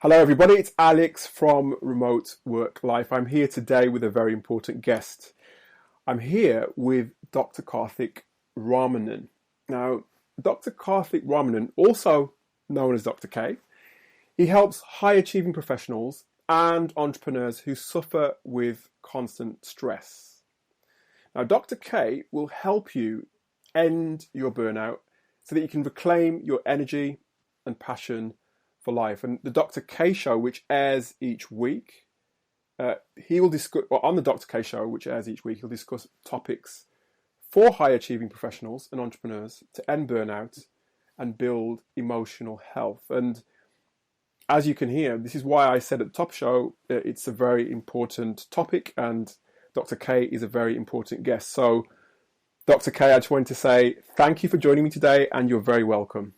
Hello, everybody. It's Alex from Remote Work Life. I'm here today with a very important guest. I'm here with Dr. Karthik Rahman. Now, Dr. Karthik Rahman, also known as Dr. K, he helps high-achieving professionals and entrepreneurs who suffer with constant stress. Now, Dr. K will help you end your burnout so that you can reclaim your energy and passion for life. And the Dr. K show, which airs each week, he will discuss, or on the Dr. K show, which airs each week, he'll discuss topics for high achieving professionals and entrepreneurs to end burnout and build emotional health. And as you can hear, this is why I said at the top show, it's a very important topic, and Dr. K is a very important guest. So, Dr. K, I just wanted to say thank you for joining me today, and you're very welcome.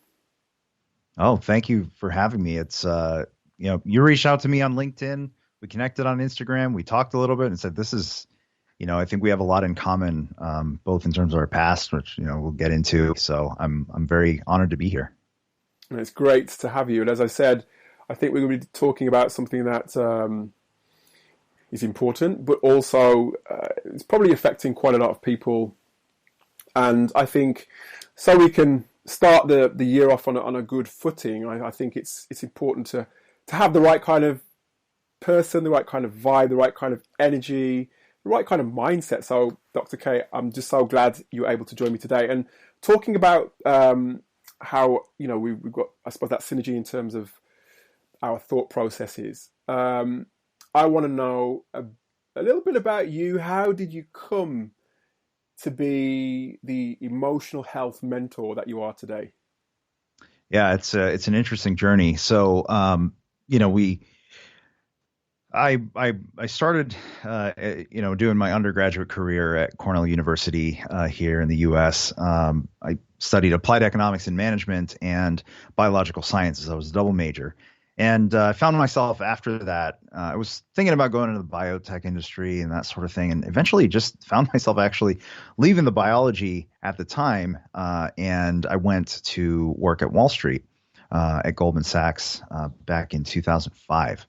Oh, thank you for having me. It's, you reached out to me on LinkedIn. We connected on Instagram. We talked a little bit and said, this is, I think we have a lot in common, both in terms of our past, which, we'll get into. So I'm very honored to be here. And it's great to have you. And as I said, I think we're going to be talking about something that is important, but also it's probably affecting quite a lot of people. And I think so we can start the year off on a good footing. I think it's important to have the right kind of person, the right kind of vibe, the right kind of energy, the right kind of mindset. So, Dr. K, I'm just so glad you're able to join me today. And talking about how we've got, I suppose, that synergy in terms of our thought processes. I want to know a little bit about you. How did you come to be the emotional health mentor that you are today? Yeah, it's an interesting journey. So, I started, doing my undergraduate career at Cornell University here in the U.S. I studied applied economics and management and biological sciences. I was a double major. And I found myself after that, I was thinking about going into the biotech industry and that sort of thing, and eventually just found myself actually leaving the biology at the time. And I went to work at Wall Street at Goldman Sachs back in 2005,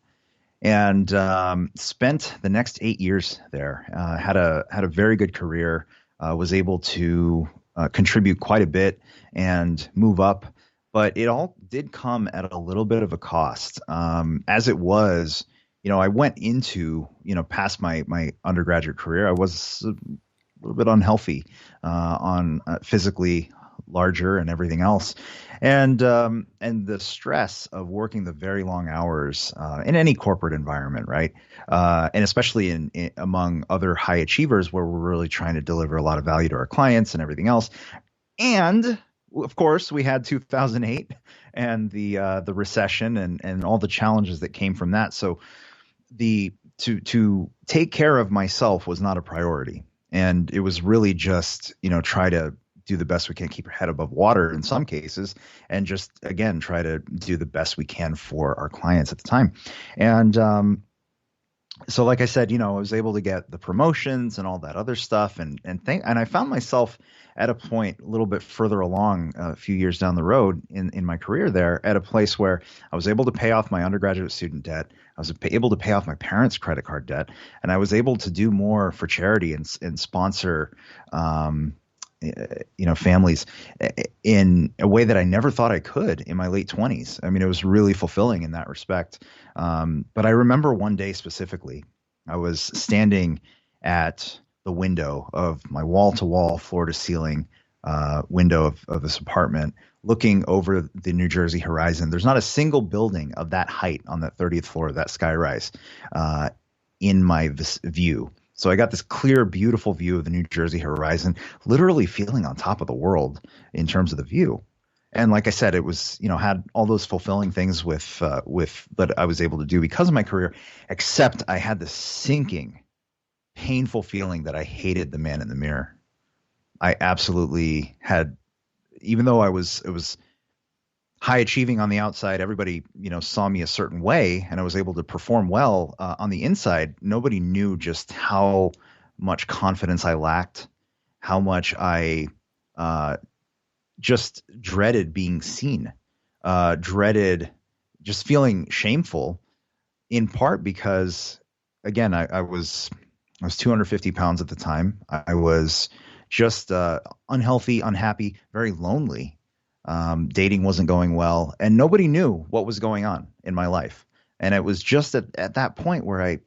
and spent the next 8 years there. Had a very good career. Was able to contribute quite a bit and move up. But it all did come at a little bit of a cost. As it was, I went into, past my undergraduate career, I was a little bit unhealthy on physically larger and everything else. And the stress of working the very long hours in any corporate environment, right? And especially in among other high achievers where we're really trying to deliver a lot of value to our clients and everything else. And of course, we had 2008 and the recession and all the challenges that came from that. So to take care of myself was not a priority, and it was really just try to do the best we can, keep our head above water in some cases, and just again try to do the best we can for our clients at the time. And so like I said, I was able to get the promotions and all that other stuff, and I found myself at a point a little bit further along, a few years down the road in my career there, at a place where I was able to pay off my undergraduate student debt. I was able to pay off my parents' credit card debt, and I was able to do more for charity and sponsor families in a way that I never thought I could in my late 20s. I mean, it was really fulfilling in that respect. But I remember one day specifically, I was standing at the window of my wall-to-wall, floor-to-ceiling window of this apartment, looking over the New Jersey horizon. There's not a single building of that height on that 30th floor of that skyrise in my view. So I got this clear, beautiful view of the New Jersey horizon, literally feeling on top of the world in terms of the view. And like I said, it was, had all those fulfilling things with that I was able to do because of my career, except I had this sinking, painful feeling that I hated the man in the mirror. I absolutely had, even though it was high achieving on the outside, everybody, saw me a certain way, and I was able to perform well on the inside. Nobody knew just how much confidence I lacked, how much I just dreaded being seen, dreaded just feeling shameful, in part because, again, I was 250 pounds at the time. I was just unhealthy, unhappy, very lonely. Dating wasn't going well, and nobody knew what was going on in my life. And it was just at that point where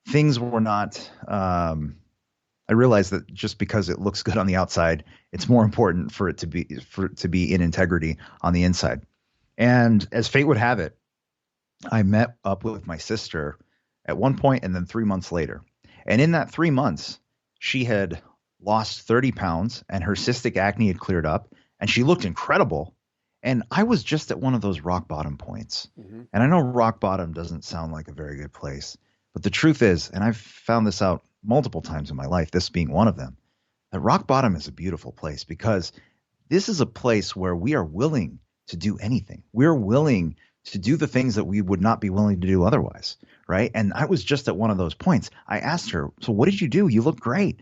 things were not. I realized that just because it looks good on the outside, it's more important for it to be in integrity on the inside. And as fate would have it, I met up with my sister at one point, and then 3 months later. And in that 3 months, she had lost 30 pounds and her cystic acne had cleared up and she looked incredible. And I was just at one of those rock bottom points. Mm-hmm. And I know rock bottom doesn't sound like a very good place, but the truth is, and I've found this out multiple times in my life, this being one of them, that rock bottom is a beautiful place because this is a place where we are willing to do anything. We're willing to do the things that we would not be willing to do otherwise, right? And I was just at one of those points. I asked her, so what did you do? You look great.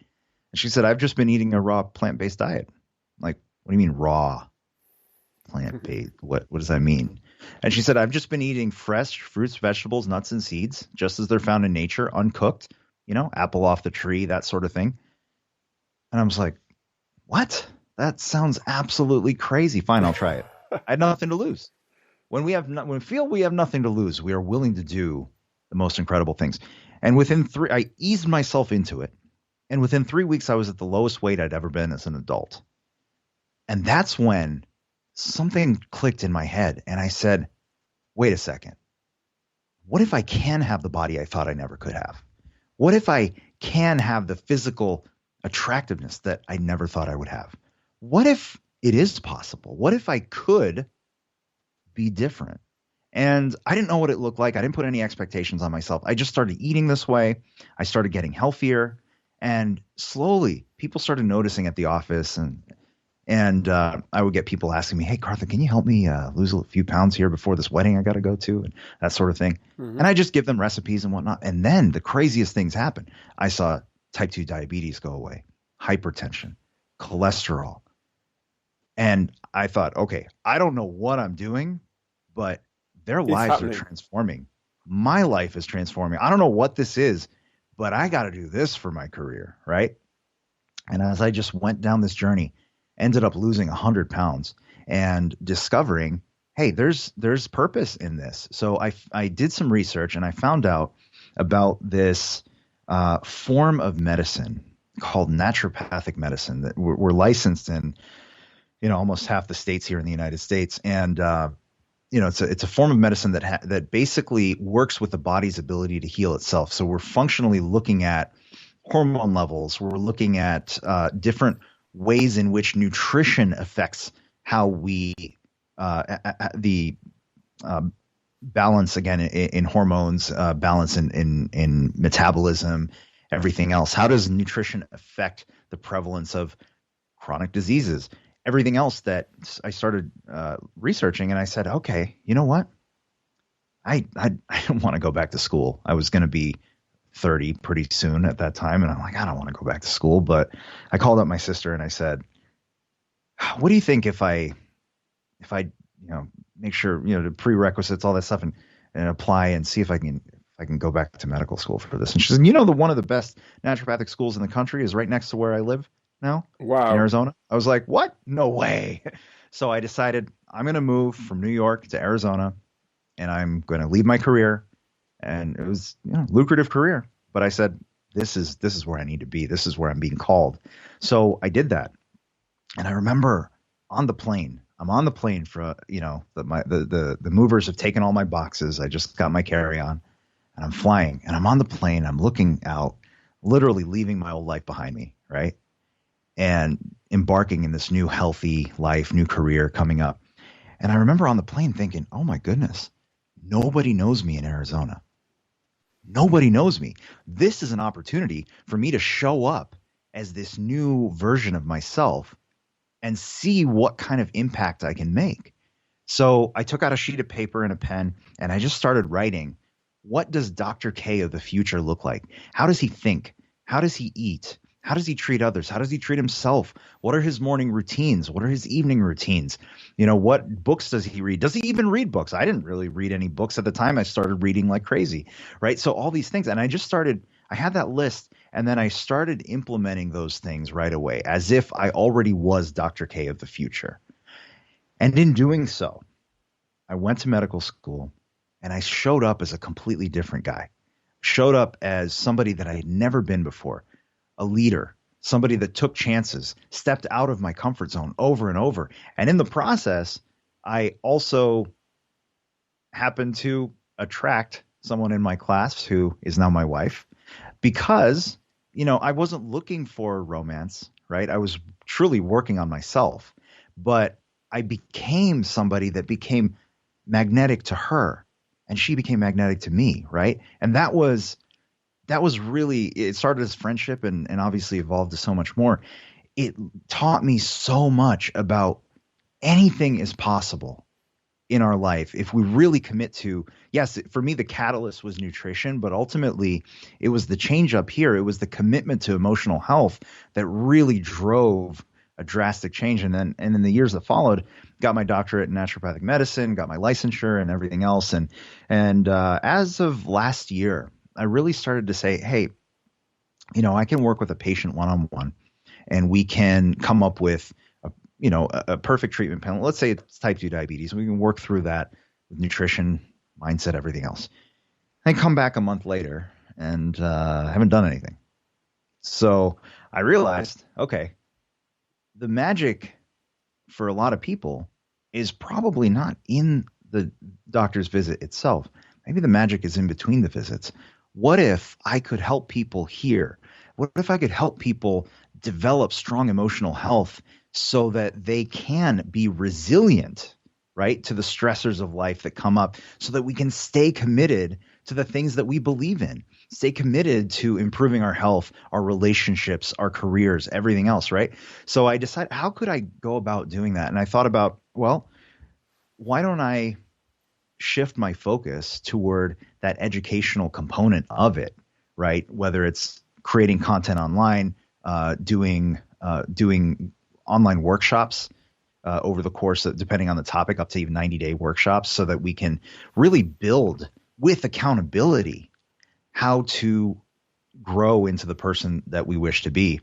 And she said, I've just been eating a raw plant-based diet. I'm like, what do you mean raw plant-based? What does that mean? And she said, I've just been eating fresh fruits, vegetables, nuts, and seeds, just as they're found in nature, uncooked, apple off the tree, that sort of thing. And I was like, what? That sounds absolutely crazy. Fine, I'll try it. I had nothing to lose. When we feel we have nothing to lose, we are willing to do the most incredible things. And I eased myself into it. And within 3 weeks, I was at the lowest weight I'd ever been as an adult. And that's when something clicked in my head. And I said, wait a second. What if I can have the body I thought I never could have? What if I can have the physical attractiveness that I never thought I would have? What if it is possible? What if I could be different? And I didn't know what it looked like. I didn't put any expectations on myself. I just started eating this way. I started getting healthier, and slowly people started noticing at the office, and I would get people asking me, hey, Karthik, can you help me lose a few pounds here before this wedding I got to go to, and that sort of thing. Mm-hmm. And I just give them recipes and whatnot. And then the craziest things happen. I saw type 2 diabetes go away, hypertension, cholesterol. And I thought, okay, I don't know what I'm doing, but their lives are transforming. My life is transforming. I don't know what this is, but I got to do this for my career, right? And as I just went down this journey, ended up losing 100 pounds and discovering, hey, there's purpose in this. So I did some research and I found out about this form of medicine called naturopathic medicine that we're licensed in almost half the states here in the United States. And, it's a form of medicine that basically works with the body's ability to heal itself. So we're functionally looking at hormone levels. We're looking at different ways in which nutrition affects how we the balance again in hormones, balance in metabolism, everything else. How does nutrition affect the prevalence of chronic diseases? Everything else that I started researching, and I said, okay, you know what? I don't want to go back to school. I was going to be 30 pretty soon at that time, and I'm like, I don't want to go back to school. But I called up my sister and I said, what do you think if I make sure the prerequisites, all that stuff, and apply and see if I can go back to medical school for this? And she said, one of the best naturopathic schools in the country is right next to where I live now. Wow. In Arizona. I was like, what? No way. So I decided I'm going to move from New York to Arizona, and I'm going to leave my career. And it was lucrative career, but I said, this is where I need to be. This is where I'm being called. So I did that. And I remember I'm on the plane for, the movers have taken all my boxes. I just got my carry-on and I'm flying, and I'm on the plane. I'm looking out, literally leaving my old life behind me. Right. And embarking in this new healthy life, new career coming up. And I remember on the plane thinking, oh my goodness, nobody knows me in Arizona. Nobody knows me. This is an opportunity for me to show up as this new version of myself and see what kind of impact I can make. So I took out a sheet of paper and a pen, and I just started writing, what does Dr. K of the future look like? How does he think? How does he eat? How does he treat others? How does he treat himself? What are his morning routines? What are his evening routines? What books does he read? Does he even read books? I didn't really read any books at the time. I started reading like crazy, right? So all these things. And I had that list, and then I started implementing those things right away as if I already was Dr. K of the future. And in doing so, I went to medical school and I showed up as a completely different guy, showed up as somebody that I had never been before, a leader, somebody that took chances, stepped out of my comfort zone over and over. And in the process, I also happened to attract someone in my class who is now my wife because, I wasn't looking for romance, right? I was truly working on myself, but I became somebody that became magnetic to her, and she became magnetic to me, right? And that was really, it started as friendship and obviously evolved to so much more. It taught me so much about anything is possible in our life if we really commit to. Yes, for me the catalyst was nutrition, but ultimately it was the change up here. It was the commitment to emotional health that really drove a drastic change. And then in the years that followed, got my doctorate in naturopathic medicine, got my licensure and everything else. And as of last year, I really started to say, hey, I can work with a patient one-on-one, and we can come up with a perfect treatment plan. Let's say it's type 2 diabetes. We can work through that with nutrition, mindset, everything else. I come back a month later and haven't done anything. So I realized, okay, the magic for a lot of people is probably not in the doctor's visit itself. Maybe the magic is in between the visits. What if I could help people here? What if I could help people develop strong emotional health so that they can be resilient, right, to the stressors of life that come up, so that we can stay committed to the things that we believe in, stay committed to improving our health, our relationships, our careers, everything else, right? So I decided, how could I go about doing that? And I thought about, well, why don't I shift my focus toward that educational component of it, right? Whether it's creating content online, doing online workshops over the course of, depending on the topic, up to even 90-day workshops, so that we can really build with accountability how to grow into the person that we wish to be.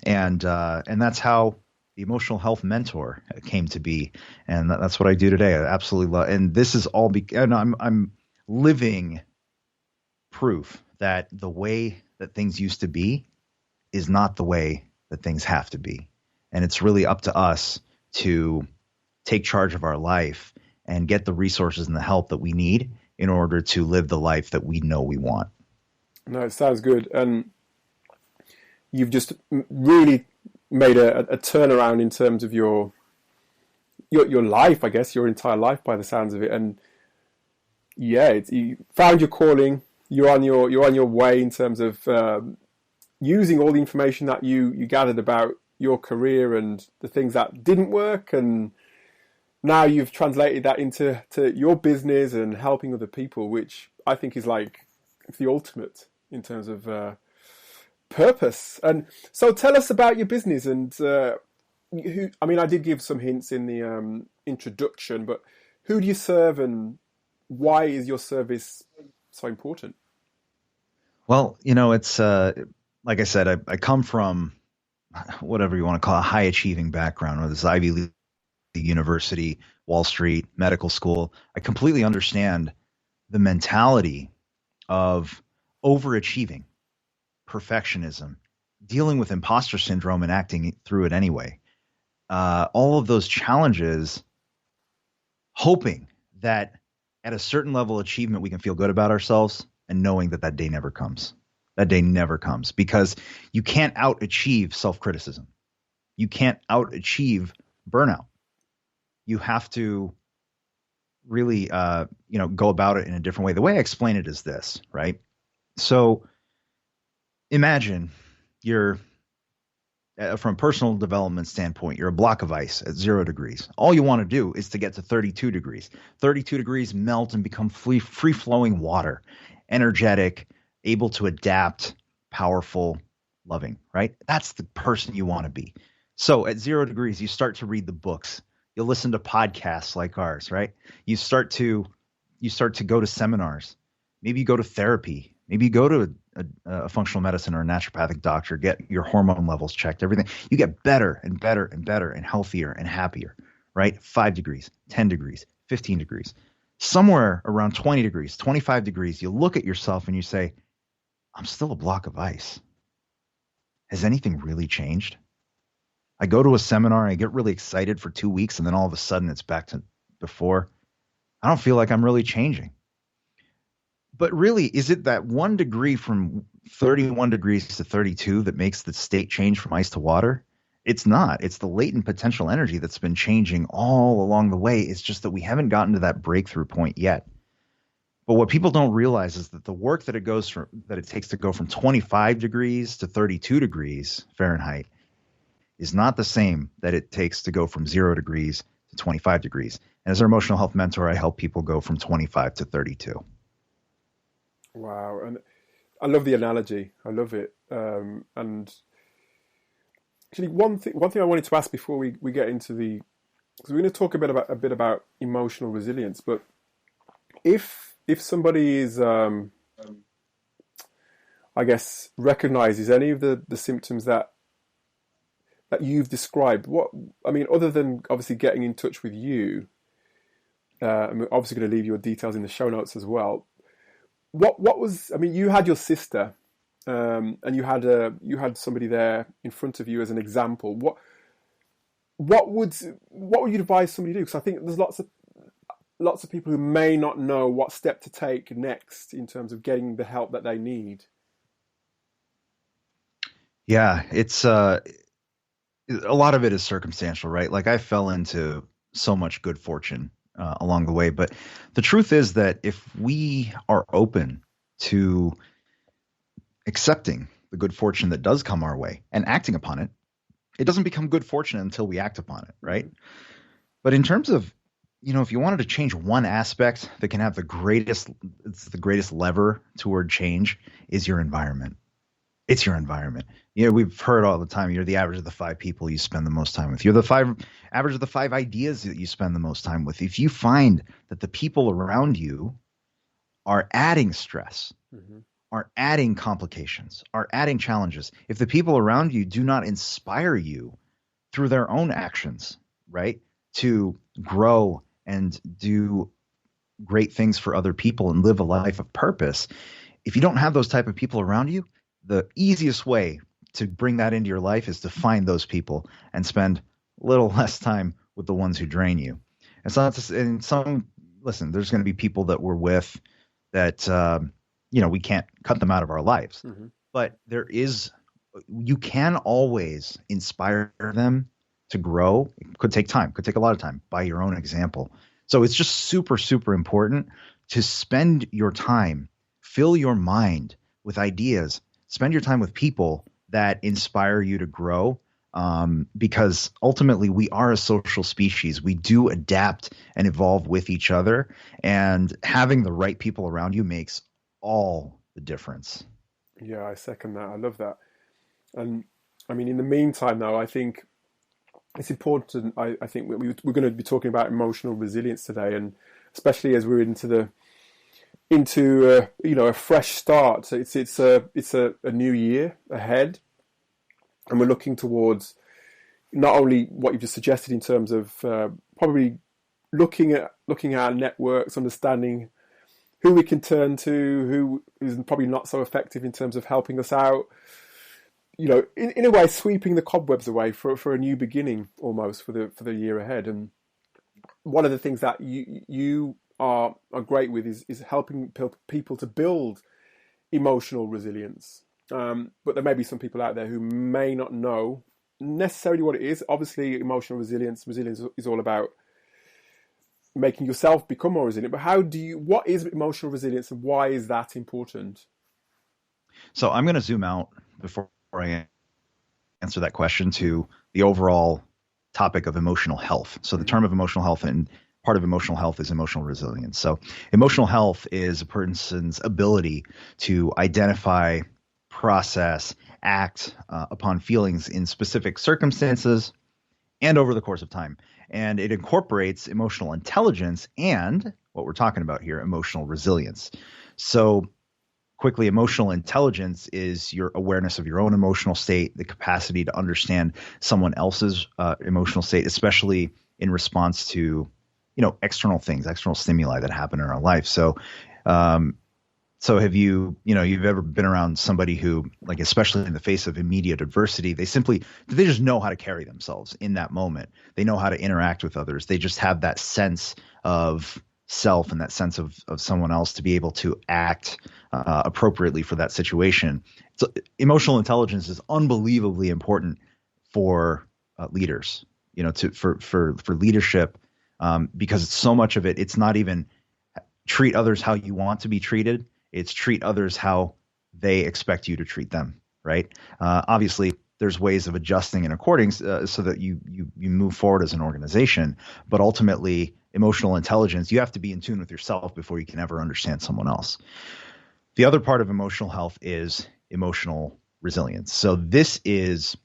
And that's how the emotional health mentor came to be. And that's what I do today. I absolutely love, and this is all and I'm living proof that the way that things used to be is not the way that things have to be. And it's really up to us to take charge of our life and get the resources and the help that we need in order to live the life that we know we want. No, it sounds good. And you've just really made a turnaround in terms of your life, I guess, your entire life by the sounds of it. And yeah, you found your calling. You're on your way in terms of using all the information that you gathered about your career and the things that didn't work, and now you've translated that into your business and helping other people, which I think is like the ultimate in terms of purpose. And so tell us about your business and I did give some hints in the introduction, but who do you serve and why is your service so important? Well, it's like I said, I come from whatever you want to call a high achieving background, whether it's Ivy League university, Wall Street, medical school. I completely understand the mentality of overachieving, perfectionism, dealing with imposter syndrome and acting through it anyway. All of those challenges, hoping that at a certain level of achievement, we can feel good about ourselves, and knowing that day never comes. That day never comes, because you can't out-achieve self-criticism. You can't out-achieve burnout. You have to really, go about it in a different way. The way I explain it is this, right? So imagine you're, from a personal development standpoint, you're a block of ice at 0 degrees. All you want to do is to get to 32 degrees. 32 degrees, melt and become free-flowing water, energetic, able to adapt, powerful, loving, right? That's the person you want to be. So at 0 degrees, you start to read the books. You'll listen to podcasts like ours, right? You start to go to seminars. Maybe you go to therapy. Maybe you go to a functional medicine or a naturopathic doctor, get your hormone levels checked, everything. You get better and better and better and healthier and happier, right? 5 degrees, 10 degrees, 15 degrees. Somewhere around 20 degrees, 25 degrees, you look at yourself and you say, I'm still a block of ice. Has anything really changed? I go to a seminar, I get really excited for 2 weeks, and then all of a sudden it's back to before. I don't feel like I'm really changing. But really, is it that 1 degree from 31 degrees to 32 that makes the state change from ice to water? It's not. It's the latent potential energy that's been changing all along the way. It's just that we haven't gotten to that breakthrough point yet. But what people don't realize is that the work that it takes to go from 25 degrees to 32 degrees Fahrenheit is not the same that it takes to go from 0 degrees to 25 degrees. And as an emotional health mentor, I help people go from 25 to 32. Wow. And I love the analogy. I love it. And actually, one thing I wanted to ask before we get into because we're going to talk a bit about emotional resilience, but if somebody is, I guess, recognizes any of the symptoms that you've described, other than obviously getting in touch with you, I'm obviously going to leave your details in the show notes as well. You had your sister, and you had somebody there in front of you as an example. What would you advise somebody to do? Because I think there's lots of people who may not know what step to take next in terms of getting the help that they need. Yeah, it's a lot of it is circumstantial, right? Like I fell into so much good fortune along the way, but the truth is that if we are open to accepting the good fortune that does come our way and acting upon it, it doesn't become good fortune until we act upon it, right? But in terms of, if you wanted to change one aspect that can have the greatest lever toward change is your environment. It's your environment. We've heard all the time, you're the average of the 5 people you spend the most time with. You're the average of the 5 ideas that you spend the most time with. If you find that the people around you are adding stress, are adding complications, are adding challenges, if the people around you do not inspire you through their own actions, right, to grow and do great things for other people and live a life of purpose, if you don't have those type of people around you, the easiest way to bring that into your life is to find those people and spend a little less time with the ones who drain you. And so listen, there's going to be people that we're with that, we can't cut them out of our lives, but you can always inspire them to grow. It could take time, could take a lot of time by your own example. So it's just super, super important to spend your time, fill your mind with ideas, spend your time with people that inspire you to grow, because ultimately we are a social species. We do adapt and evolve with each other, and having the right people around you makes all the difference. Yeah, I second that. I love that. And in the meantime, though, I think it's important. I think we're going to be talking about emotional resilience today, and especially as we're into a fresh start. It's a new year ahead, and we're looking towards not only what you've just suggested in terms of probably looking at our networks, understanding who we can turn to, who is probably not so effective in terms of helping us out. In a way, sweeping the cobwebs away for a new beginning, almost for the year ahead. And one of the things that you are great with is helping people to build emotional resilience. But there may be some people out there who may not know necessarily what it is. Obviously, emotional resilience is all about making yourself become more resilient. But what is emotional resilience, and why is that important? So I'm going to zoom out before I answer that question to the overall topic of emotional health. So the term of emotional health, and part of emotional health is emotional resilience. So emotional health is a person's ability to identify, process, act upon feelings in specific circumstances and over the course of time. And it incorporates emotional intelligence and what we're talking about here, emotional resilience. So quickly, emotional intelligence is your awareness of your own emotional state, the capacity to understand someone else's emotional state, especially in response to, external things, external stimuli that happen in our life. So, so have you've ever been around somebody who, like, especially in the face of immediate adversity, they just know how to carry themselves in that moment. They know how to interact with others. They just have that sense of self and that sense of someone else to be able to act appropriately for that situation. So emotional intelligence is unbelievably important for leaders, for leadership, because so much of it, it's not even treat others how you want to be treated. It's treat others how they expect you to treat them, right? Obviously, there's ways of adjusting and according so that you move forward as an organization. But ultimately, emotional intelligence, you have to be in tune with yourself before you can ever understand someone else. The other part of emotional health is emotional resilience. So this is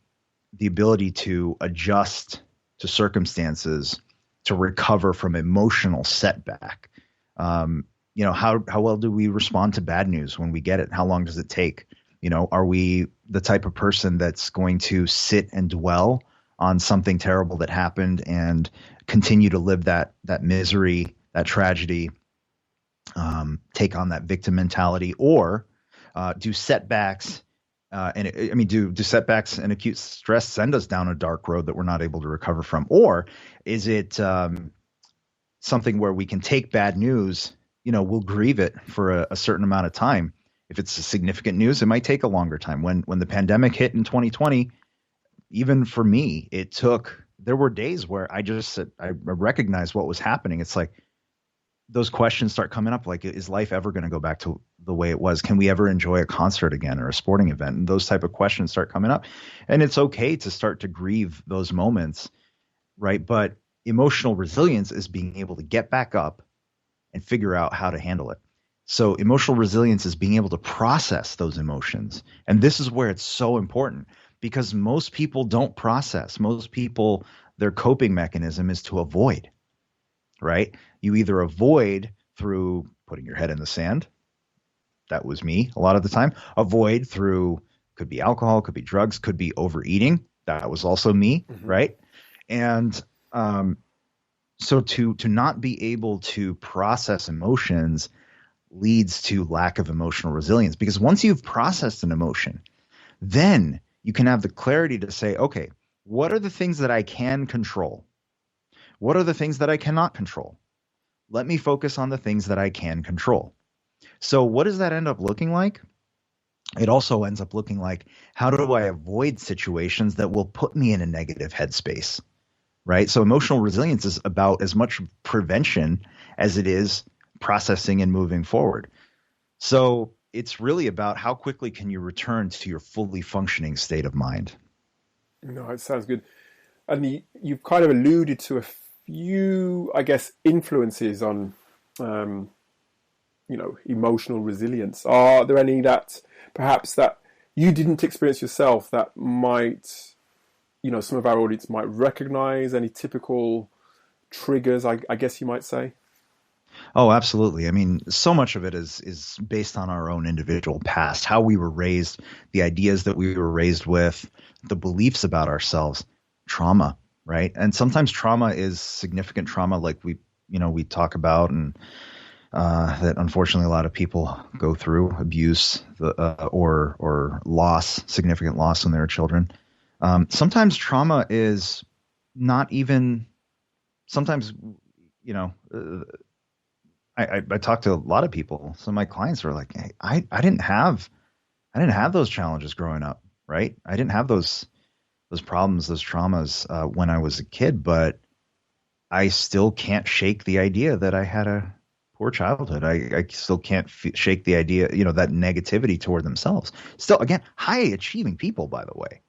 the ability to adjust to circumstances, to recover from emotional setback. How well do we respond to bad news when we get it? How long does it take? Are we the type of person that's going to sit and dwell on something terrible that happened and continue to live that misery, that tragedy, take on that victim mentality, or do setbacks do setbacks and acute stress send us down a dark road that we're not able to recover from? Or is it something where we can take bad news, we'll grieve it for a certain amount of time. If it's significant news, it might take a longer time. When the pandemic hit in 2020, even for me, there were days where I recognized what was happening. It's like those questions start coming up, like, is life ever going to go back to the way it was? Can we ever enjoy a concert again or a sporting event? And those type of questions start coming up. And it's okay to start to grieve those moments, right? But emotional resilience is being able to get back up and figure out how to handle it. So emotional resilience is being able to process those emotions. And this is where it's so important, because most people don't process. Most people, their coping mechanism is to avoid, right? You either avoid through putting your head in the sand. That was me a lot of the time. Avoid through, could be alcohol, could be drugs, could be overeating. That was also me, right? And so to not be able to process emotions leads to lack of emotional resilience, because once you've processed an emotion, then you can have the clarity to say, okay, what are the things that I can control? What are the things that I cannot control? Let me focus on the things that I can control. So what does that end up looking like? It also ends up looking like, how do I avoid situations that will put me in a negative headspace, right? So emotional resilience is about as much prevention as it is processing and moving forward. So it's really about how quickly can you return to your fully functioning state of mind. No, it sounds good. And you've kind of alluded to a few, I guess, influences on, emotional resilience. Are there any that perhaps that you didn't experience yourself that might, some of our audience might recognize? Any typical triggers, I guess you might say? Oh, absolutely. I mean, so much of it is based on our own individual past, how we were raised, the ideas that we were raised with, the beliefs about ourselves, trauma, right? And sometimes trauma is significant trauma, like we talk about, and that unfortunately a lot of people go through, abuse, or loss, significant loss when they're children. Sometimes trauma is not even. Sometimes, I talked to a lot of people. Some of my clients were like, "Hey, I didn't have those challenges growing up, right? I didn't have those problems, those traumas when I was a kid, but I still can't shake the idea that I had a poor childhood. I still can't shake the idea, that negativity toward themselves. Still, again, high achieving people, by the way,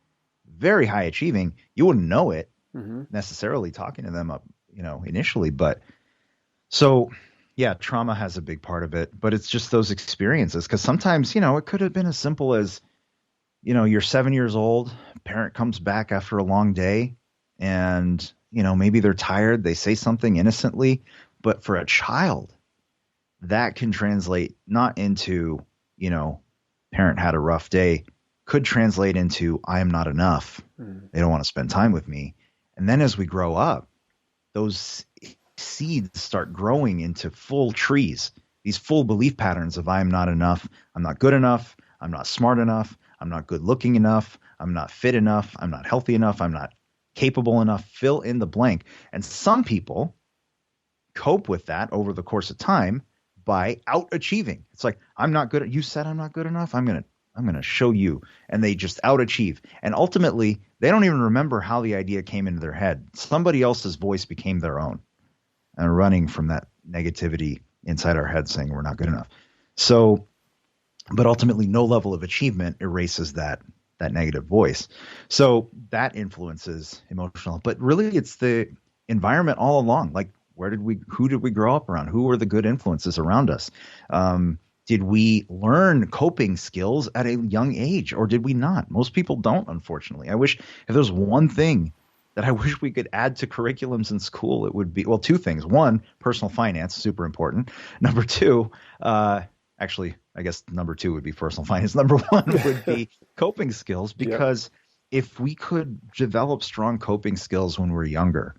very high achieving. You wouldn't know it necessarily talking to them up, initially, but so." Yeah, trauma has a big part of it, but it's just those experiences. Because sometimes, it could have been as simple as you're 7 years old, parent comes back after a long day, and, maybe they're tired. They say something innocently, but for a child, that can translate not into, parent had a rough day, could translate into I am not enough. They don't want to spend time with me. And then as we grow up, those seeds start growing into full trees, these full belief patterns of I am not enough, I'm not good enough, I'm not smart enough, I'm not good looking enough, I'm not fit enough, I'm not healthy enough, I'm not capable enough, fill in the blank. And some people cope with that over the course of time by out achieving. It's like, I'm not good. You said I'm not good enough. I'm going to show you. And they just out achieve. And ultimately, they don't even remember how the idea came into their head. Somebody else's voice became their own, and running from that negativity inside our head saying we're not good enough. So, but ultimately no level of achievement erases that negative voice. So that influences emotional, but really it's the environment all along. Like, who did we grow up around? Who were the good influences around us? Did we learn coping skills at a young age, or did we not? Most people don't, unfortunately. I wish, if there's one thing that I wish we could add to curriculums in school, it would be, well, two things. One, personal finance, super important. Number two, actually, I guess number two would be personal finance. Number one would be coping skills, because if we could develop strong coping skills when we're younger,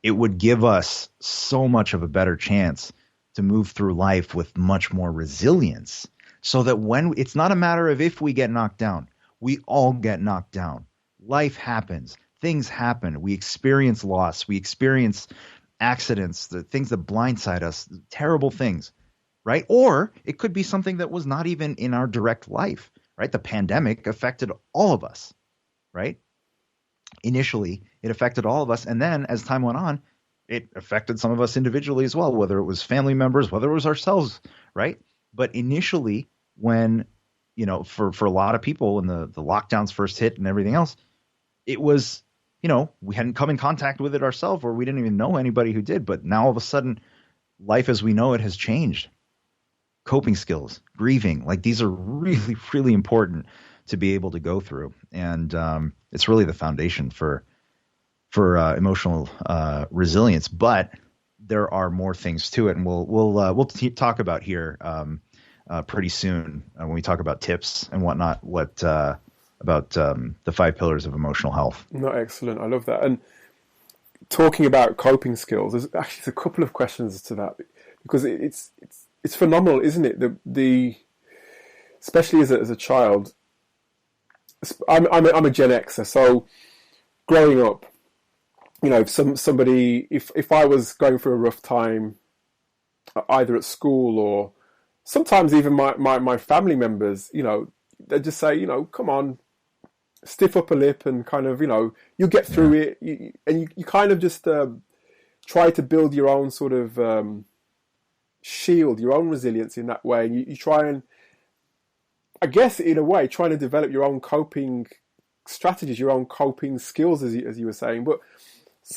it would give us so much of a better chance to move through life with much more resilience, so that when it's not a matter of if we get knocked down, we all get knocked down. Life happens. Things happen. We experience loss. We experience accidents, the things that blindside us, terrible things, right? Or it could be something that was not even in our direct life, right? The pandemic affected all of us, right? Initially, it affected all of us. And then as time went on, it affected some of us individually as well, whether it was family members, whether it was ourselves, right? But initially, when, for a lot of people, when the lockdowns first hit and everything else, it was, we hadn't come in contact with it ourselves, or we didn't even know anybody who did. But now all of a sudden, life as we know it has changed. Coping skills, grieving, like these are really, really important to be able to go through. And it's really the foundation for emotional resilience. But there are more things to it, and we'll talk about here pretty soon when we talk about tips and whatnot. About the 5 pillars of emotional health. No, excellent. I love that. And talking about coping skills, there's actually a couple of questions to that, because it's phenomenal, isn't it? The especially as a child. I'm a Gen Xer, so growing up, if somebody, if I was going through a rough time, either at school or sometimes even my family members, they'd just say, come on, stiff upper lip, and kind of, you get through it, and you kind of just try to build your own sort of shield, your own resilience in that way. And you try and, I guess, in a way, trying to develop your own coping strategies, your own coping skills, as you were saying. But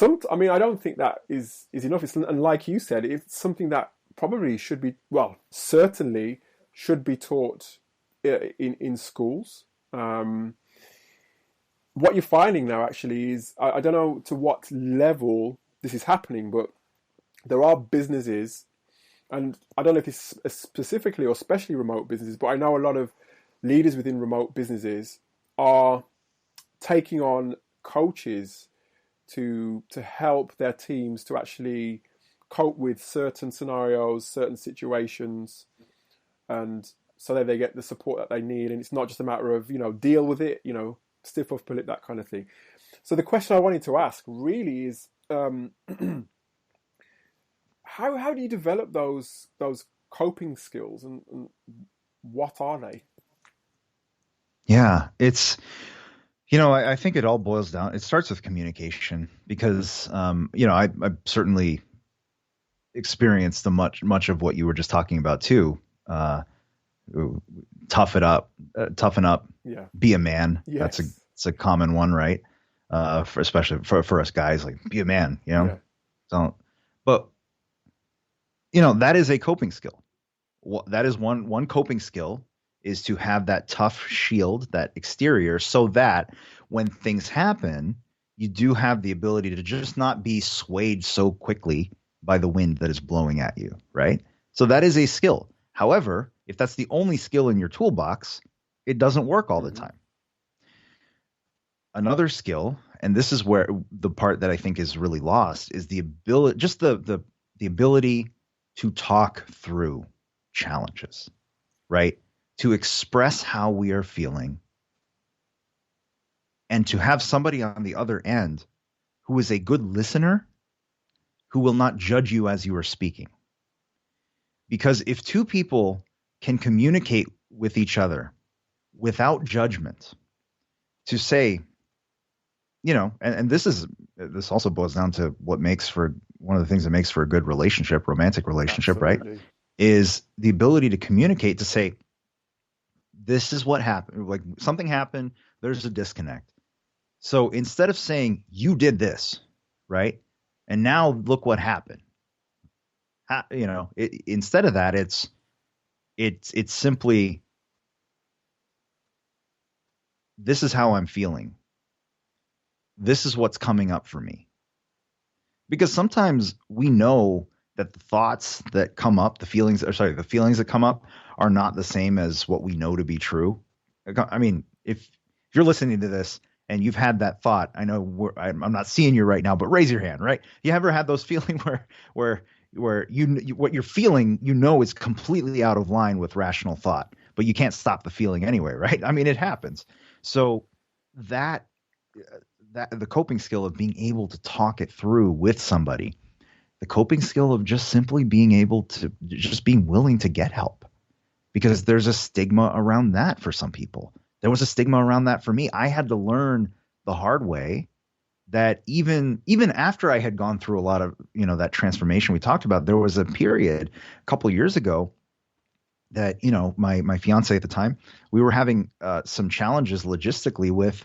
I don't think that is enough. And like you said, it's something that probably should be, certainly should be taught in schools. What you're finding now actually is, I don't know to what level this is happening, but there are businesses, and I don't know if it's specifically or especially remote businesses, but I know a lot of leaders within remote businesses are taking on coaches to help their teams to actually cope with certain scenarios, certain situations, and so that they get the support that they need. And it's not just a matter of, deal with it, stiff upper lip, that kind of thing. So the question I wanted to ask really is, how do you develop those coping skills, and what are they? Yeah, it's, I think it all boils down. It starts with communication, because, I certainly experienced much of what you were just talking about too. Toughen up, be a man. Yes. It's a common one, right? Especially for us guys, like, be a man, But that is a coping skill. That is one coping skill is to have that tough shield, that exterior, so that when things happen, you do have the ability to just not be swayed so quickly by the wind that is blowing at you, right? So that is a skill. However, if that's the only skill in your toolbox, it doesn't work all the time. Another skill, and this is where the part that I think is really lost, is the ability, just the ability to talk through challenges, right? To express how we are feeling and to have somebody on the other end who is a good listener, who will not judge you as you are speaking. Because if two people can communicate with each other without judgment, to say, you know, and this also boils down to what makes for one of the things that makes for a good relationship, romantic relationship, Absolutely. right? Is the ability to communicate, to say, this is what happened. Like something happened, there's a disconnect. So instead of saying you did this, right? And now look what happened. Instead of that, it's simply, this is how I'm feeling. This is what's coming up for me. Because sometimes we know that the thoughts that come up, the feelings that come up are not the same as what we know to be true. I mean, if you're listening to this and you've had that thought, I know I'm not seeing you right now, but raise your hand, right? You ever had those feelings where what you're feeling, you know, is completely out of line with rational thought, but you can't stop the feeling anyway, right? I mean, it happens. So that the coping skill of being able to talk it through with somebody, the coping skill of just simply being able to just being willing to get help, because there's a stigma around that for some people. There was a stigma around that for me. I had to learn the hard way that even after I had gone through a lot of, that transformation we talked about, there was a period a couple of years ago that, my fiance at the time, we were having some challenges logistically with,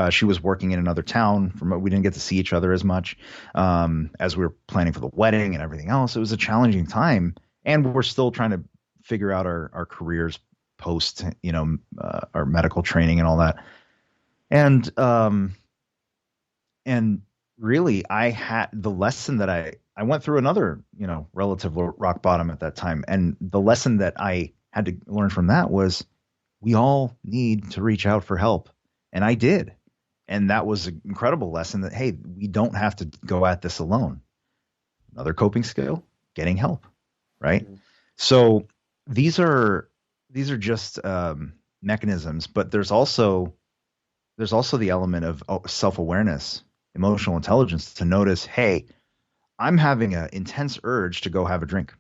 she was working in another town. We didn't get to see each other as much as we were planning for the wedding and everything else. It was a challenging time, and we're still trying to figure out our careers post, our medical training and all that. And really, I had the lesson that I went through another, relative rock bottom at that time. And the lesson that I had to learn from that was we all need to reach out for help. And I did. And that was an incredible lesson that, hey, we don't have to go at this alone. Another coping skill, getting help. Right. Mm-hmm. So these are just mechanisms, but there's also the element of self-awareness, emotional intelligence, to notice, hey, I'm having an intense urge to go have a drink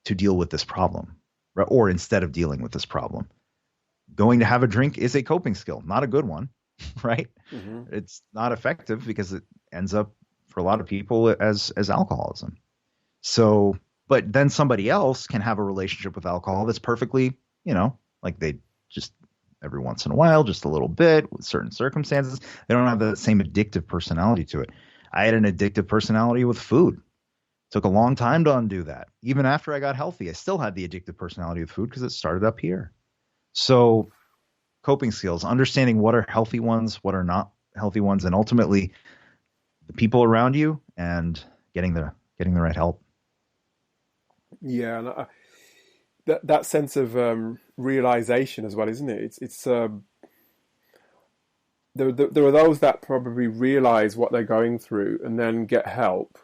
to deal with this problem, right? Or instead of dealing with this problem, going to have a drink is a coping skill, not a good one, right? Mm-hmm. It's not effective because it ends up for a lot of people as alcoholism. So, but then somebody else can have a relationship with alcohol that's perfectly, like they just every once in a while, just a little bit with certain circumstances. They don't have the same addictive personality to it. I had an addictive personality with food. Took a long time to undo that. Even after I got healthy, I still had the addictive personality with food because it started up here. So coping skills, understanding what are healthy ones, what are not healthy ones, and ultimately the people around you, and getting the right help. Yeah, and that sense of realization as well, isn't it? It's there are those that probably realize what they're going through and then get help,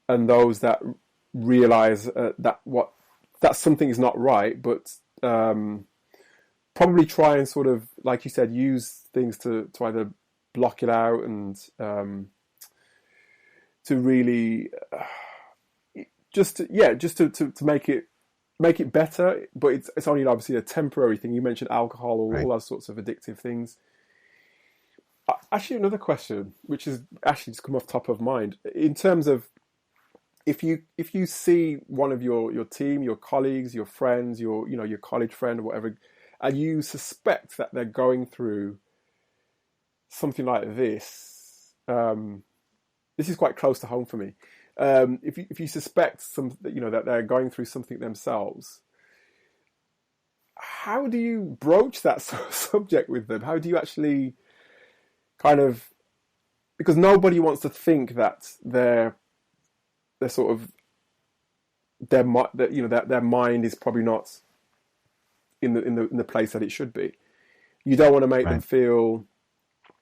and those that realize that something is not right, but probably try and sort of, like you said, use things to either block it out and to really just to make it better. But it's only obviously a temporary thing. You mentioned alcohol or all those sorts of addictive things. Actually, another question, which is actually just come off top of mind, in terms of if you see one of your team, your colleagues, your friends, your college friend or whatever, and you suspect that they're going through something like this, this is quite close to home for me. If you suspect that they're going through something themselves, how do you broach that subject with them? How do you actually kind of, because nobody wants to think that they're sort of their mind is probably not in the place that it should be. You don't want to make them feel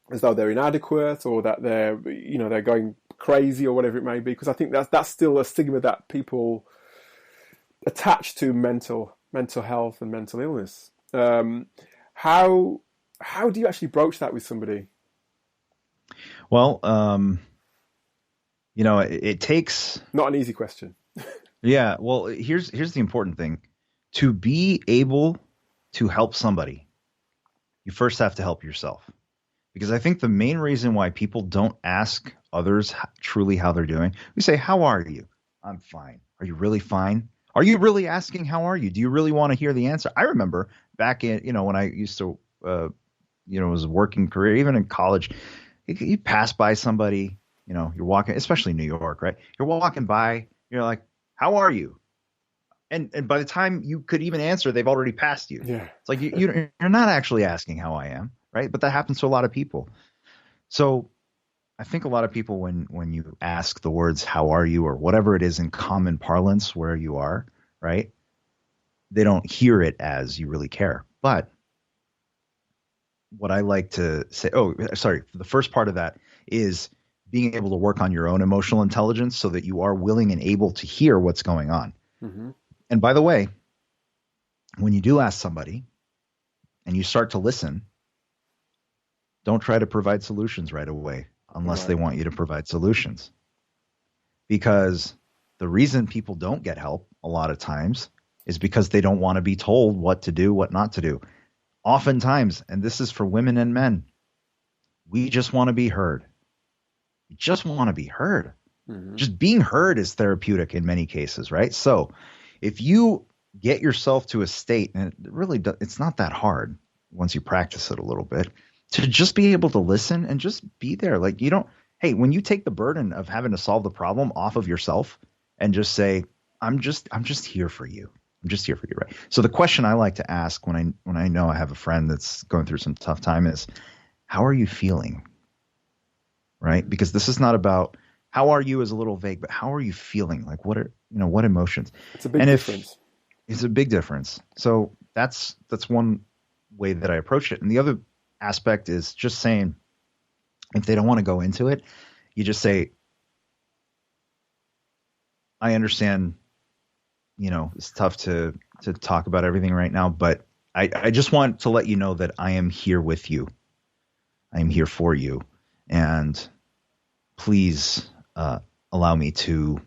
as though they're inadequate or that they're going crazy or whatever it may be, because I think that's still a stigma that people attach to mental health and mental illness. How do you actually broach that with somebody? Well, it takes, not an easy question. Yeah. Well, here's the important thing. To be able to help somebody, you first have to help yourself. Because I think the main reason why people don't ask others truly how they're doing, we say, "How are you?" "I'm fine." "Are you really fine?" Are you really asking, "How are you?" Do you really want to hear the answer? I remember back in, when I used to, was a working career, even in college, you pass by somebody, you're walking, especially in New York, right? You're walking by, you're like, "How are you?" And by the time you could even answer, they've already passed you. Yeah. It's like you're not actually asking how I am, right? But that happens to a lot of people. So I think a lot of people, when you ask the words "how are you" or whatever it is in common parlance where you are, right, they don't hear it as you really care. But what I like to say, the first part of that is being able to work on your own emotional intelligence so that you are willing and able to hear what's going on. Mm-hmm. And by the way, when you do ask somebody and you start to listen, don't try to provide solutions right away unless they want you to provide solutions. Because the reason people don't get help a lot of times is because they don't want to be told what to do, what not to do. Oftentimes, and this is for women and men, we just want to be heard. We just want to be heard. Mm-hmm. Just being heard is therapeutic in many cases, right? So if you get yourself to a state, and it's not that hard once you practice it a little bit, to just be able to listen and just be there. Like when you take the burden of having to solve the problem off of yourself and just say, I'm just here for you. I'm just here for you, right? So the question I like to ask when I know I have a friend that's going through some tough time is, how are you feeling? Right? Because this is not about how are you is a little vague, but how are you feeling? Like what emotions? It's a big difference. It's a big difference. So that's one way that I approach it. And the other aspect is just saying, if they don't want to go into it, you just say, I understand, it's tough to talk about everything right now, but I just want to let you know that I am here with you. I am here for you. And please allow me to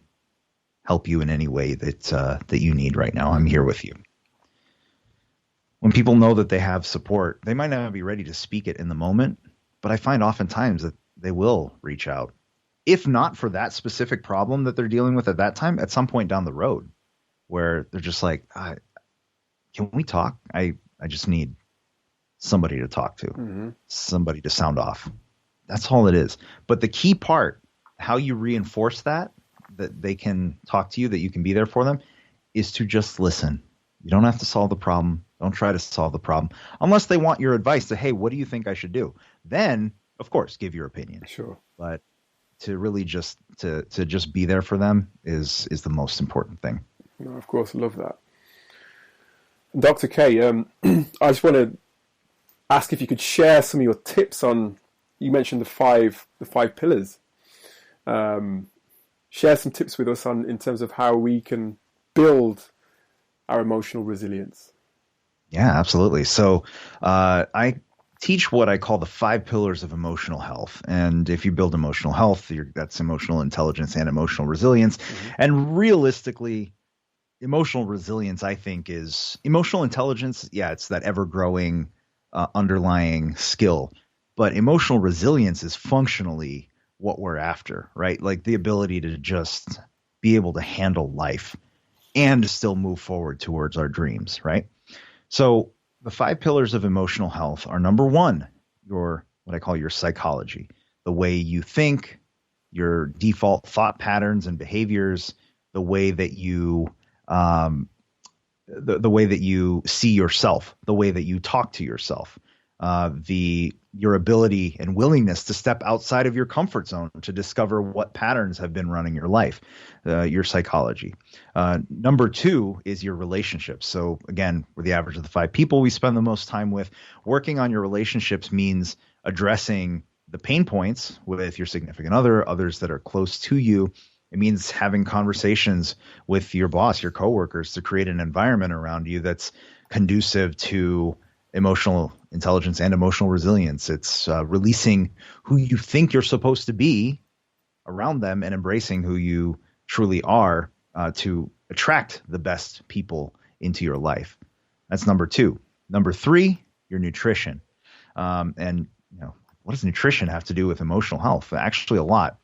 help you in any way that you need right now. I'm here with you. When people know that they have support, they might not be ready to speak it in the moment, but I find oftentimes that they will reach out. If not for that specific problem that they're dealing with at that time, at some point down the road, where they're just like, can we talk? I just need somebody to talk to, somebody to sound off. That's all it is. But the key part, how you reinforce that they can talk to you, that you can be there for them, is to just listen. You don't have to solve the problem. Don't try to solve the problem unless they want your advice to, hey, what do you think I should do? Then, of course, give your opinion. Sure. But to really just to just be there for them is the most important thing. No, of course, I love that. Dr. K, I just want to ask if you could share some of your tips on, you mentioned the five pillars. Share some tips with us in terms of how we can build our emotional resilience. Yeah, absolutely. So I teach what I call the 5 pillars of emotional health. And if you build emotional health, that's emotional intelligence and emotional resilience. Mm-hmm. And realistically, emotional resilience, I think, is emotional intelligence. Yeah, it's that ever-growing underlying skill. But emotional resilience is functionally what we're after, right? Like the ability to just be able to handle life and to still move forward towards our dreams, right? So the 5 pillars of emotional health are, number 1, what I call your psychology, the way you think, your default thought patterns and behaviors, the way that you the way that you see yourself, the way that you talk to yourself, your ability and willingness to step outside of your comfort zone to discover what patterns have been running your life, your psychology. Number two is your relationships. So again, we're the average of the 5 people we spend the most time with. Working on your relationships means addressing the pain points with your significant other, others that are close to you. It means having conversations with your boss, your coworkers, to create an environment around you that's conducive to emotional intelligence and emotional resilience. It's releasing who you think you're supposed to be around them and embracing who you truly are to attract the best people into your life. That's number 2. Number 3, your nutrition. And what does nutrition have to do with emotional health? Actually, a lot.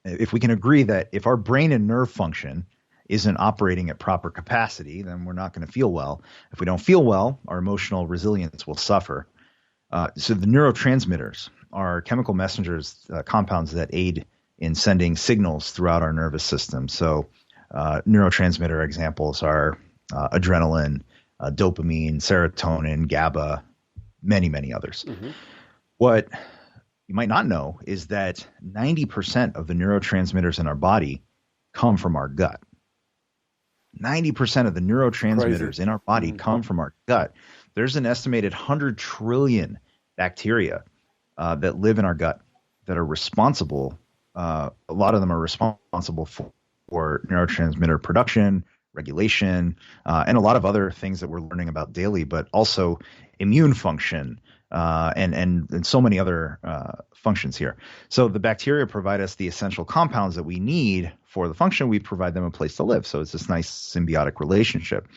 If we can agree that if our brain and nerve function isn't operating at proper capacity, then we're not going to feel well. If we don't feel well, our emotional resilience will suffer. So the neurotransmitters are chemical messengers, compounds that aid in sending signals throughout our nervous system. So neurotransmitter examples are adrenaline, dopamine, serotonin, GABA, many, many others. Mm-hmm. What you might not know is that 90% of the neurotransmitters in our body come from our gut. 90% of the neurotransmitters in our body come from our gut. There's an estimated 100 trillion bacteria that live in our gut that are responsible. A lot of them are responsible for neurotransmitter production, regulation, and a lot of other things that we're learning about daily, but also immune function, and so many other functions here. So the bacteria provide us the essential compounds that we need for the function. We provide them a place to live. So it's this nice symbiotic relationship.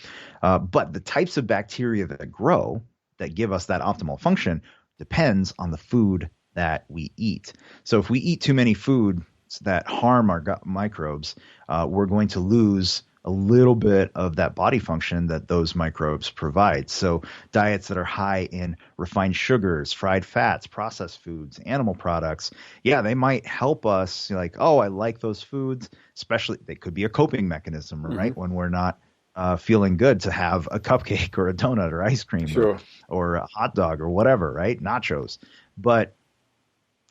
But the types of bacteria that grow that give us that optimal function depends on the food that we eat. So if we eat too many foods that harm our gut microbes, we're going to lose a little bit of that body function that those microbes provide. So diets that are high in refined sugars, fried fats, processed foods, animal products, they might help us like, oh, I like those foods, especially they could be a coping mechanism, right? When we're not feeling good to have a cupcake or a donut or ice cream or a hot dog or whatever, right? Nachos. But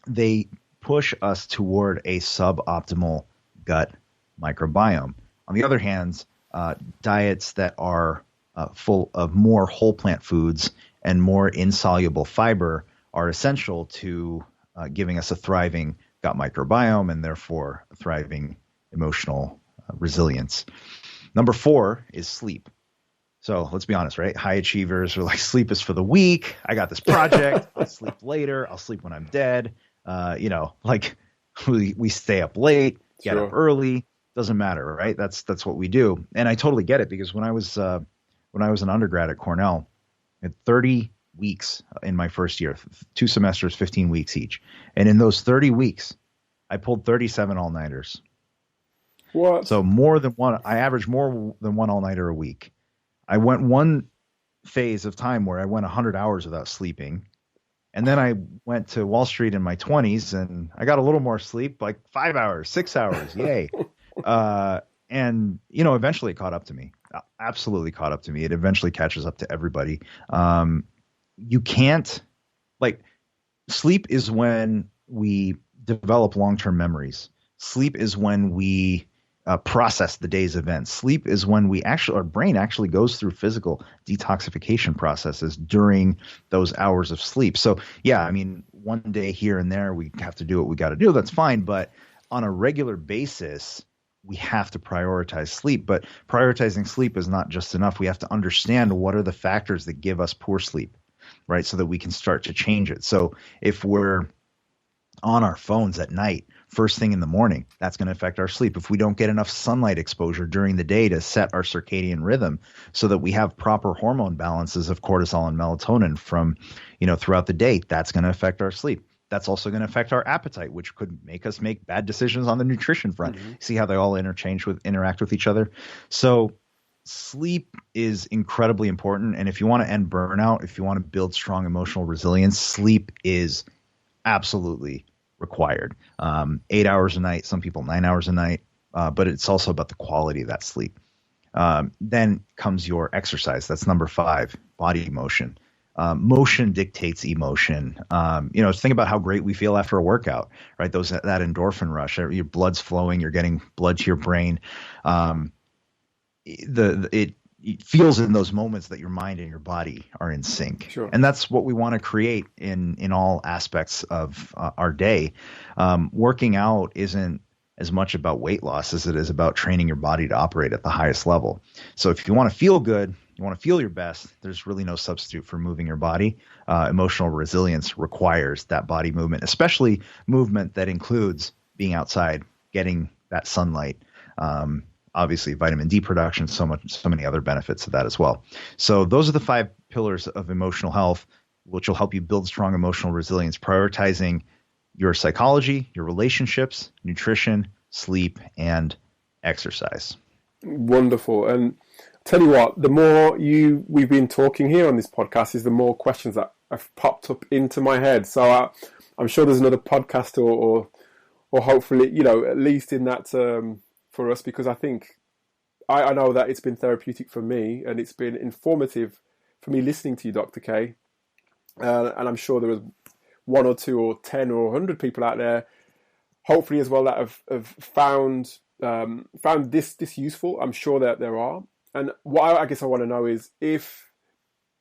they push us toward a suboptimal gut microbiome. On the other hand, diets that are full of more whole plant foods and more insoluble fiber are essential to giving us a thriving gut microbiome and therefore a thriving emotional resilience. Number 4 is sleep. So let's be honest, right? High achievers are like, sleep is for the weak. I got this project. I'll sleep later. I'll sleep when I'm dead. Like we stay up late, get up early. Doesn't matter, right? That's what we do. And I totally get it, because when I was an undergrad at Cornell, I had 30 weeks in my first year, 2 semesters, 15 weeks each. And in those 30 weeks, I pulled 37 all-nighters. What? So more than one. I averaged more than one all-nighter a week. I went one phase of time where I went 100 hours without sleeping. And then I went to Wall Street in my 20s and I got a little more sleep, like 5 hours, 6 hours. Yay. And eventually it caught up to me. Absolutely caught up to me. It eventually catches up to everybody. You can't, sleep is when we develop long-term memories. Sleep is when we process the day's events. Sleep is when our brain actually goes through physical detoxification processes during those hours of sleep. So one day here and there, we have to do what we got to do. That's fine. But on a regular basis, we have to prioritize sleep. But prioritizing sleep is not just enough. We have to understand what are the factors that give us poor sleep, right? So that we can start to change it. So if we're on our phones at night, first thing in the morning, that's going to affect our sleep. If we don't get enough sunlight exposure during the day to set our circadian rhythm so that we have proper hormone balances of cortisol and melatonin from, throughout the day, that's going to affect our sleep. That's also going to affect our appetite, which could make us make bad decisions on the nutrition front. See how they all interact with each other. So sleep is incredibly important. And if you want to end burnout, if you want to build strong emotional resilience, sleep is absolutely required. 8 hours a night, some people 9 hours a night, but it's also about the quality of that sleep. Then comes your exercise. That's number 5, body motion. Motion dictates emotion. Think about how great we feel after a workout, right? That endorphin rush, your blood's flowing, you're getting blood to your brain. It feels in those moments that your mind and your body are in sync. Sure. And that's what we want to create in all aspects of our day. Working out isn't as much about weight loss as it is about training your body to operate at the highest level. So if you want to feel good, you want to feel your best, there's really no substitute for moving your body. Emotional resilience requires that body movement, especially movement that includes being outside, getting that sunlight, obviously vitamin D production, so many other benefits of that as well. So those are the 5 pillars of emotional health, which will help you build strong emotional resilience, prioritizing your psychology, your relationships, nutrition, sleep, and exercise. Wonderful. And tell you what, the more we've been talking here on this podcast, is the more questions that have popped up into my head. So I'm sure there's another podcast or hopefully, at least in that for us, because I think I know that it's been therapeutic for me and it's been informative for me listening to you, Dr. K. And I'm sure there was 1 or 2 or 10 or 100 people out there, hopefully as well, that have found this useful. I'm sure that there are. And what I guess I want to know is if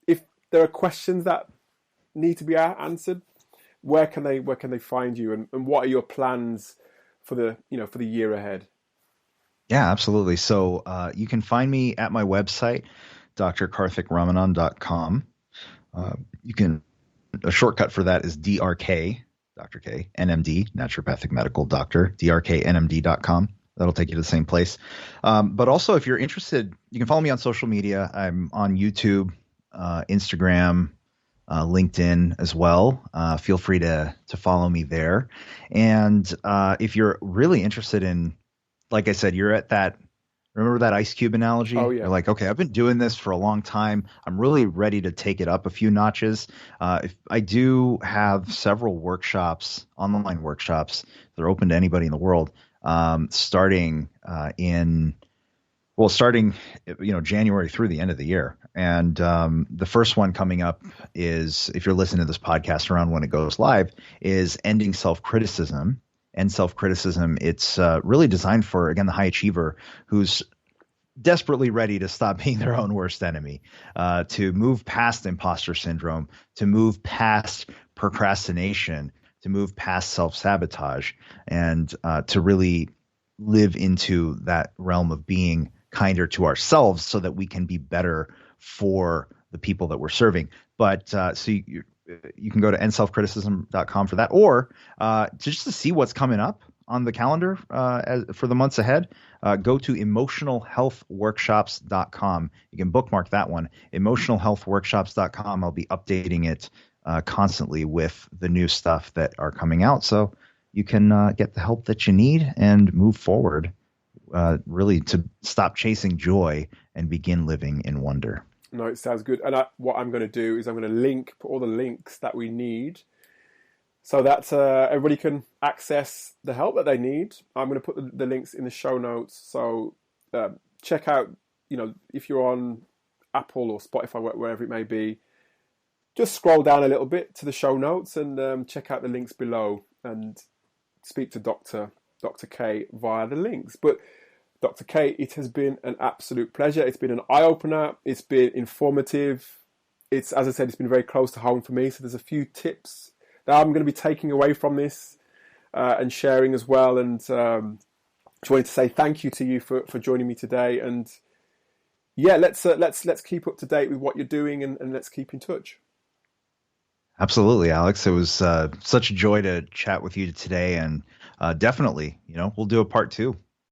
there are questions that need to be answered, where can they find you, and what are your plans for the year ahead? Yeah, absolutely. So you can find me at my website, drkarthikrahman.com. A shortcut for that is DRK, Dr. K, NMD, Naturopathic Medical Doctor, drknmd.com. That'll take you to the same place. But also, if you're interested, you can follow me on social media. I'm on YouTube, Instagram, LinkedIn as well. Feel free to follow me there. And if you're really interested in, like I said, you're at that, remember that ice cube analogy? Oh, yeah. You're like, okay, I've been doing this for a long time. I'm really ready to take it up a few notches. If I do have several workshops, online workshops, that are open to anybody in the world, starting January through the end of the year. And the first one coming up is, if you're listening to this podcast around when it goes live, is Ending Self-Criticism. And self-criticism, it's really designed for, again, the high achiever who's desperately ready to stop being their own worst enemy, to move past imposter syndrome, to move past procrastination, to move past self-sabotage, and to really live into that realm of being kinder to ourselves so that we can be better for the people that we're serving. But so you can go to endselfcriticism.com for that, or just to see what's coming up on the calendar for the months ahead, go to emotionalhealthworkshops.com. You can bookmark that one, emotionalhealthworkshops.com. I'll be updating it constantly with the new stuff that are coming out, so you can get the help that you need and move forward, really to stop chasing joy and begin living in wonder. No, it sounds good. And what I'm going to do is I'm going to put all the links that we need so that everybody can access the help that they need. I'm going to put the links in the show notes. So check out, if you're on Apple or Spotify, wherever it may be, just scroll down a little bit to the show notes and check out the links below and speak to Dr. K via the links. But Dr. K, it has been an absolute pleasure. It's been an eye-opener. It's been informative. As I said, it's been very close to home for me. So there's a few tips that I'm going to be taking away from this and sharing as well. And just wanted to say thank you to you for joining me today. And yeah, let's keep up to date with what you're doing and let's keep in touch. Absolutely, Alex. It was such a joy to chat with you today, and definitely, we'll do a part 2.